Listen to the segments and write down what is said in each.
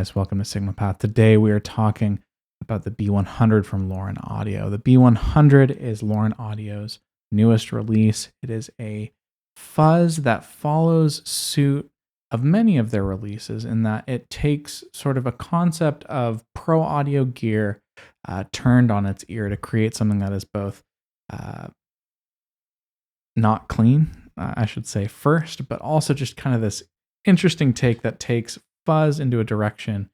guys, welcome to Sigma Path. Today we are talking about the B100 from Lauren Audio. The B100 is Lauren Audio's newest release. It is a fuzz that follows suit of many of their releases in that it takes sort of a concept of pro audio gear turned on its ear to create something that is both not clean, I should say first, but also just kind of this interesting take that takes fuzz into a direction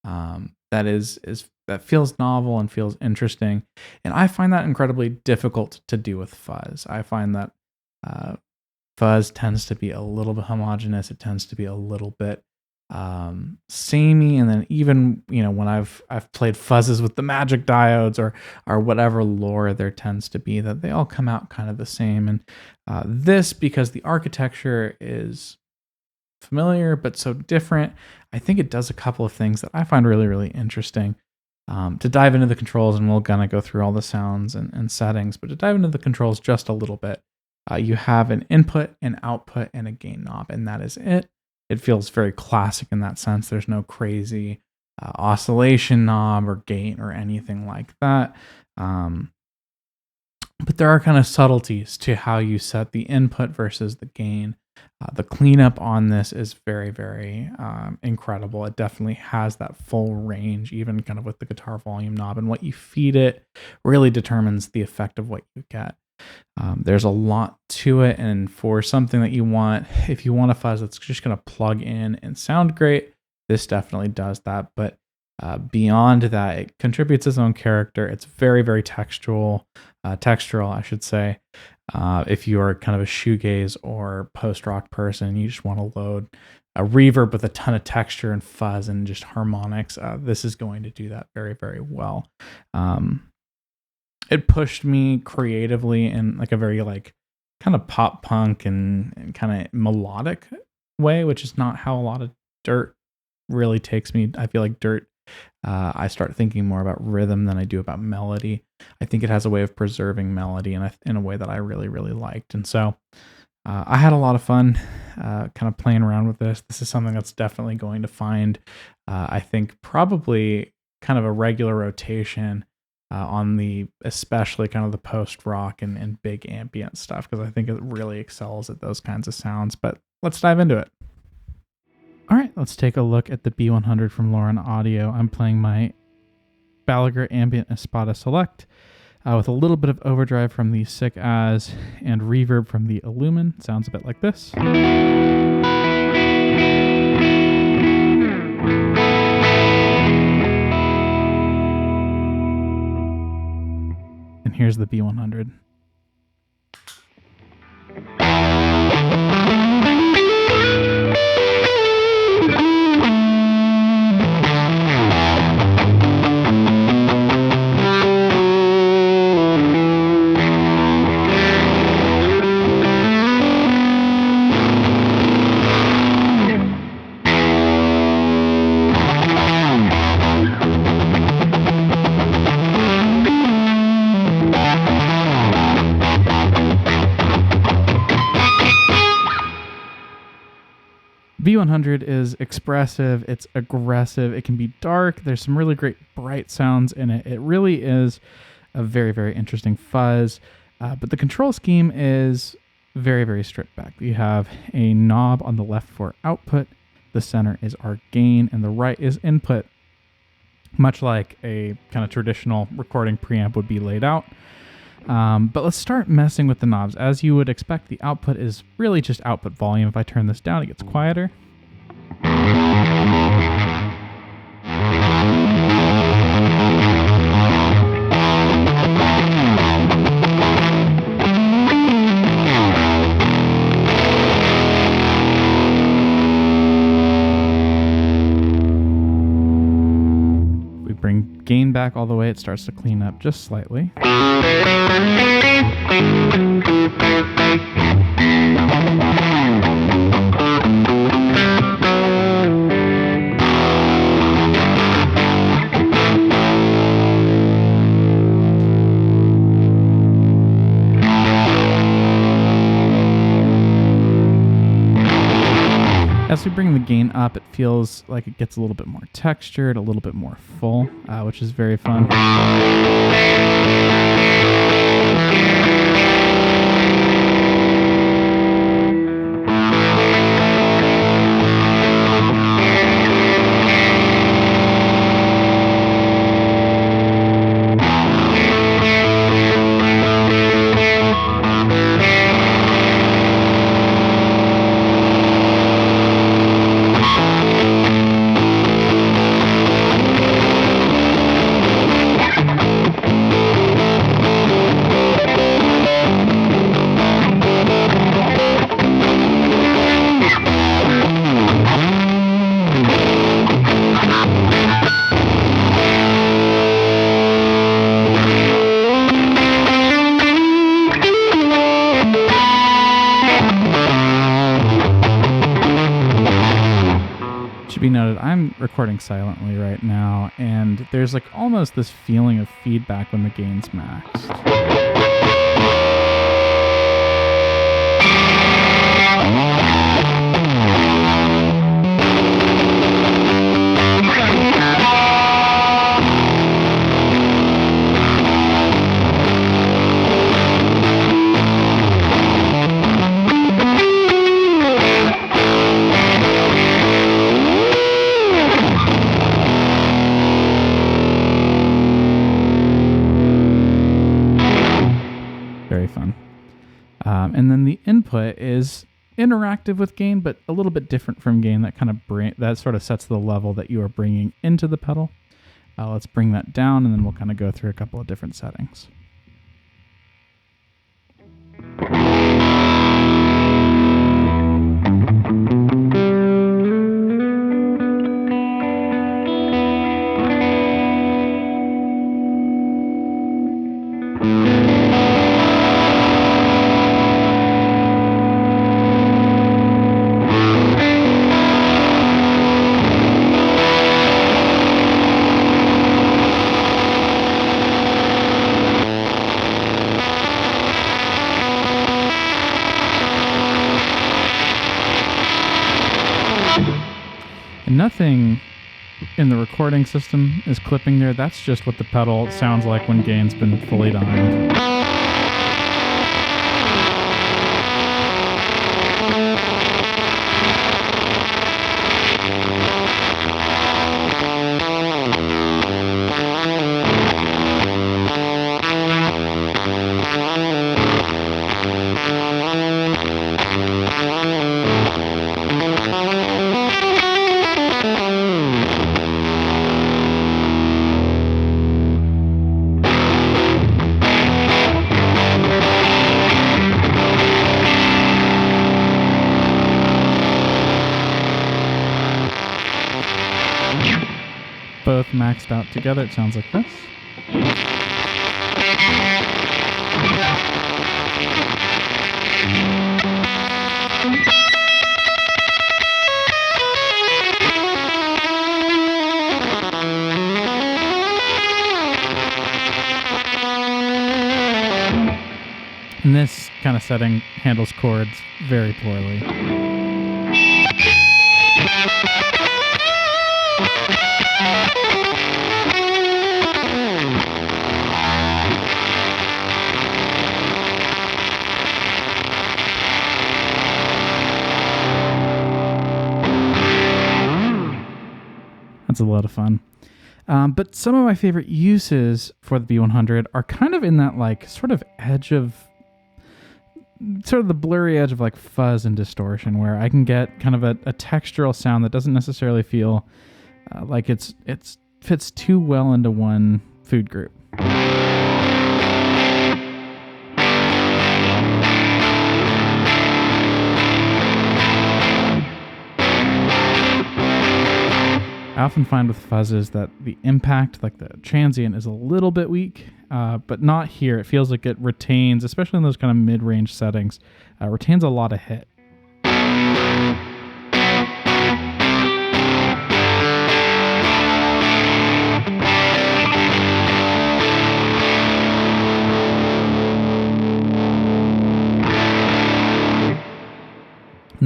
that feels novel and feels interesting. And I find that incredibly difficult to do with fuzz. I find that fuzz tends to be a little bit homogeneous. It tends to be a little bit samey. And then even, when I've played fuzzes with the magic diodes or whatever lore there tends to be, that they all come out kind of the same. And this, because the architecture is familiar but so different, I think it does a couple of things that I find really, really interesting. To dive into the controls, and we're gonna go through all the sounds and settings, but to dive into the controls just a little bit, you have an input, an output, and a gain knob, and that is it. It feels very classic in that sense. There's no crazy oscillation knob or gain or anything like that. But there are kind of subtleties to how you set the input versus the gain. The cleanup on this is very, very incredible. It definitely has that full range, even kind of with the guitar volume knob, and what you feed it really determines the effect of what you get. There's a lot to it, and for something that you want, if you want a fuzz that's just going to plug in and sound great, this definitely does that. But beyond that, it contributes its own character. It's very, very textural, I should say. If you are kind of a shoegaze or post-rock person, you just want to load a reverb with a ton of texture and fuzz and just harmonics, this is going to do that very, very well. It pushed me creatively in like a very kind of pop punk and kind of melodic way, which is not how a lot of dirt really takes me. I feel like dirt, I start thinking more about rhythm than I do about melody. I think it has a way of preserving melody in a way that I really, really liked. And so I had a lot of fun kind of playing around with this. This is something that's definitely going to find, I think, probably kind of a regular rotation on the, especially kind of the post-rock and big ambient stuff, because I think it really excels at those kinds of sounds. But let's dive into it. All right, let's take a look at the B100 from Lauren Audio. I'm playing my Balaguer Ambient Espada Select with a little bit of overdrive from the Sick As and reverb from the Illumin. Sounds a bit like this. And here's the B100. B100 is expressive, it's aggressive, it can be dark, there's some really great bright sounds in it. It really is a very, very interesting fuzz, but the control scheme is very, very stripped back. You have a knob on the left for output, the center is our gain, and the right is input, much like a kind of traditional recording preamp would be laid out. But let's start messing with the knobs. As you would expect, the output is really just output volume. If I turn this down, it gets quieter. We bring gain back all the way, it starts to clean up just slightly. As we bring the gain up, it feels like it gets a little bit more textured, a little bit more full, which is very fun. Be noted, I'm recording silently right now, and there's like almost this feeling of feedback when the gain's maxed. Very fun. And then the input is interactive with gain, but a little bit different from gain. That kind of that sort of sets the level that you are bringing into the pedal. Let's bring that down, and then we'll kind of go through a couple of different settings. And nothing in the recording system is clipping there. That's just what the pedal sounds like when gain's been fully dialed. Both maxed out together, it sounds like this. And this kind of setting handles chords very poorly. That's a lot of fun. But some of my favorite uses for the B100 are kind of in that like sort of the blurry edge of like fuzz and distortion, where I can get kind of a textural sound that doesn't necessarily feel like it fits too well into one food group. I often find with fuzzes that the impact, like the transient, is a little bit weak, but not here. It feels like it retains, especially in those kind of mid-range settings, retains a lot of hit.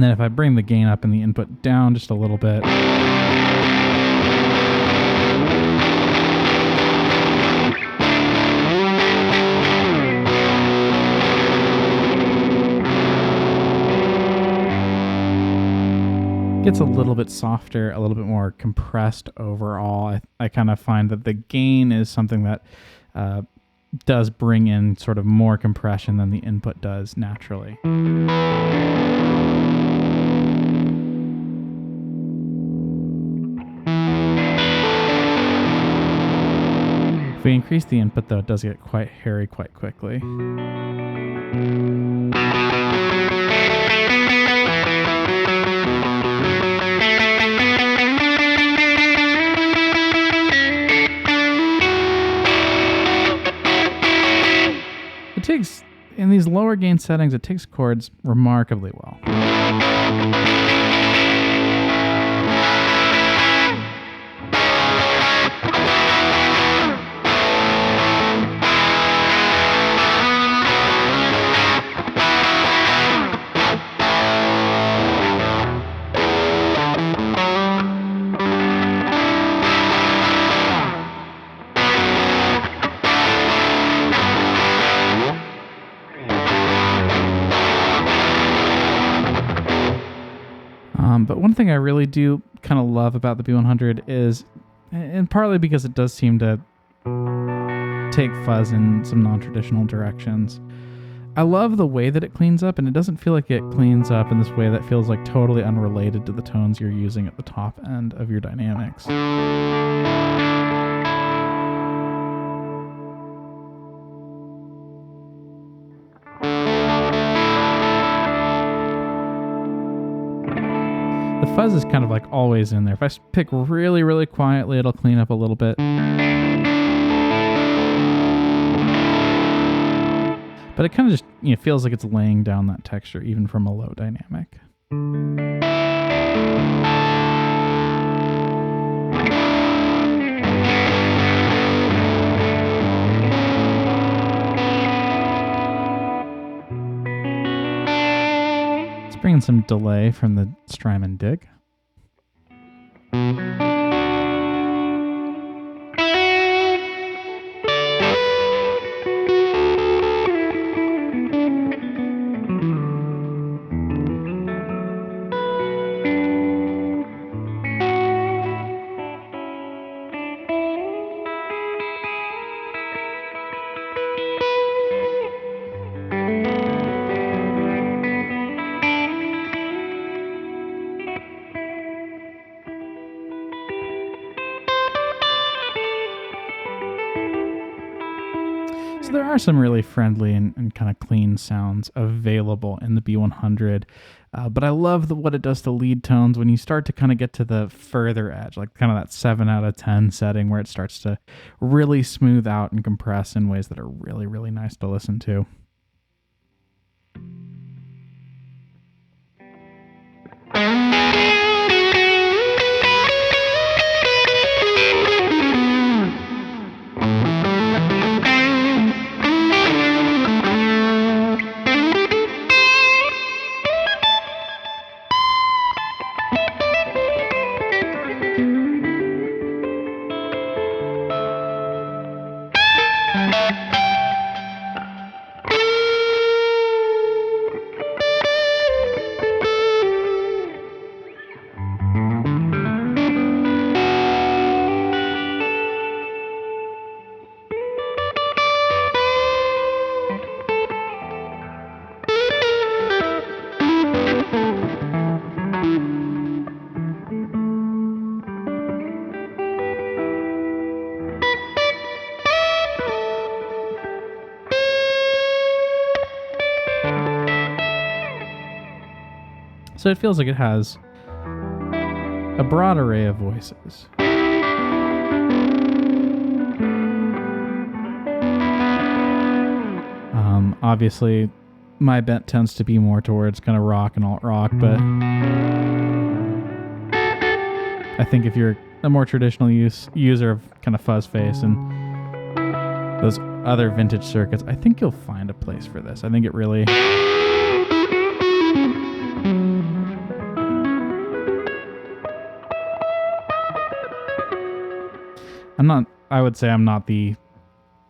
And then if I bring the gain up and the input down just a little bit, gets a little bit softer, a little bit more compressed overall. I kind of find that the gain is something that does bring in sort of more compression than the input does naturally. If we increase the input, though, it does get quite hairy quite quickly. It takes, in these lower gain settings, it takes chords remarkably well. But one thing I really do kind of love about the B100 is, and partly because it does seem to take fuzz in some non-traditional directions, I love the way that it cleans up, and it doesn't feel like it cleans up in this way that feels like totally unrelated to the tones you're using at the top end of your dynamics. The fuzz is kind of like always in there. If I pick really, really quietly, it'll clean up a little bit. But it kind of just, feels like it's laying down that texture even from a low dynamic. Bring in some delay from the Strymon dig. So there are some really friendly and kind of clean sounds available in the B100, but I love what it does to lead tones when you start to kind of get to the further edge, like kind of that 7 out of 10 setting where it starts to really smooth out and compress in ways that are really, really nice to listen to. So it feels like it has a broad array of voices. Obviously, my bent tends to be more towards kind of rock and alt rock, but I think if you're a more traditional user of kind of fuzz face and those other vintage circuits, I think you'll find a place for this. I think it really I would say I'm not the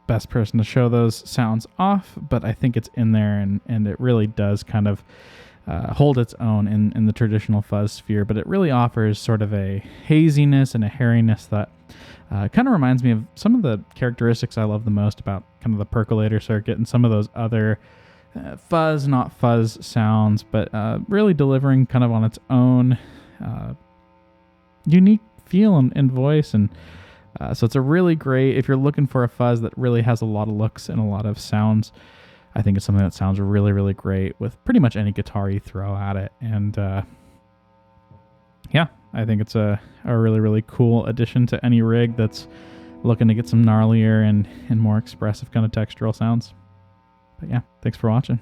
best person to show those sounds off, but I think it's in there, and it really does kind of hold its own in the traditional fuzz sphere, but it really offers sort of a haziness and a hairiness that kind of reminds me of some of the characteristics I love the most about kind of the percolator circuit and some of those other fuzz, not fuzz sounds, but really delivering kind of on its own unique feel and voice. And so it's a really great, if you're looking for a fuzz that really has a lot of looks and a lot of sounds, I think it's something that sounds really, really great with pretty much any guitar you throw at it. And yeah, I think it's a really, really cool addition to any rig that's looking to get some gnarlier and more expressive kind of textural sounds. But yeah, thanks for watching.